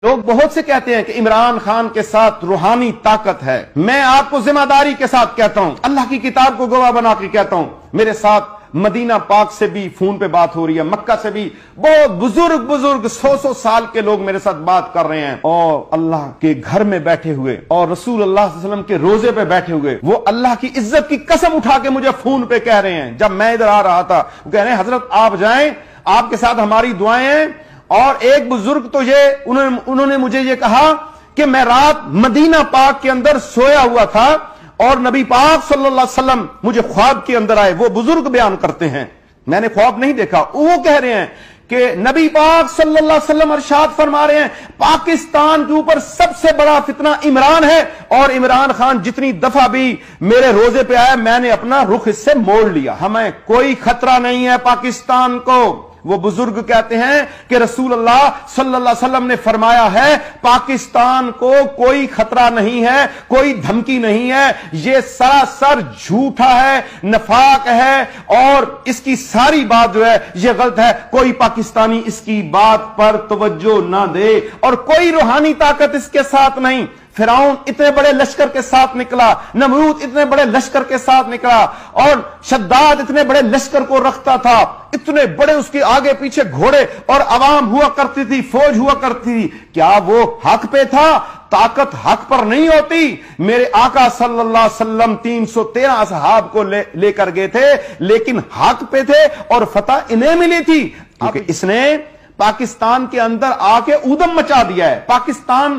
لوگ بہت سے کہتے ہیں کہ عمران خان کے ساتھ روحانی طاقت ہے. میں آپ کو ذمہ داری کے ساتھ کہتا ہوں, اللہ کی کتاب کو گواہ بنا کے کہتا ہوں, میرے ساتھ مدینہ پاک سے بھی فون پہ بات ہو رہی ہے, مکہ سے بھی بہت بزرگ 100 سال کے لوگ میرے ساتھ بات کر رہے ہیں, اور اللہ کے گھر میں بیٹھے ہوئے اور رسول اللہ صلی اللہ علیہ وسلم کے روزے پہ بیٹھے ہوئے وہ اللہ کی عزت کی قسم اٹھا کے مجھے فون پہ کہہ رہے ہیں. جب میں ادھر آ رہا تھا وہ کہہ رہے ہیں حضرت آپ جائیں, آپ کے ساتھ ہماری دعائیں ہیں. اور ایک بزرگ تو انہوں نے مجھے یہ کہا کہ میں رات مدینہ پاک کے اندر سویا ہوا تھا اور نبی پاک صلی اللہ علیہ وسلم مجھے خواب کے اندر آئے. وہ بزرگ بیان کرتے ہیں, میں نے خواب نہیں دیکھا. وہ کہہ رہے ہیں کہ نبی پاک صلی اللہ علیہ وسلم ارشاد فرما رہے ہیں پاکستان کے اوپر سب سے بڑا فتنہ عمران ہے, اور عمران خان جتنی دفعہ بھی میرے روزے پہ آیا میں نے اپنا رخ اس سے موڑ لیا, ہمیں کوئی خطرہ نہیں ہے پاکستان کو. وہ بزرگ کہتے ہیں کہ رسول اللہ صلی اللہ علیہ وسلم نے فرمایا ہے پاکستان کو کوئی خطرہ نہیں ہے, کوئی دھمکی نہیں ہے. یہ سراسر جھوٹا ہے, نفاق ہے, اور اس کی ساری بات جو ہے یہ غلط ہے. کوئی پاکستانی اس کی بات پر توجہ نہ دے, اور کوئی روحانی طاقت اس کے ساتھ نہیں. فرعون اتنے بڑے لشکر کے ساتھ نکلا, نمرود اتنے بڑے لشکر کے ساتھ نکلا, اور شداد اتنے بڑے لشکر کو رکھتا تھا, اتنے بڑے اس کے آگے پیچھے گھوڑے اور عوام ہوا کرتی تھی, فوج ہوا کرتی تھی. کیا وہ حق پہ تھا؟ طاقت حق پر نہیں ہوتی. میرے آقا صلی اللہ علیہ وسلم 313 اصحاب کو لے کر گئے تھے, لیکن حق پہ تھے اور فتح انہیں ملی تھی, کیونکہ اس نے پاکستان کے اندر آ کے اودم مچا دیا ہے. پاکستان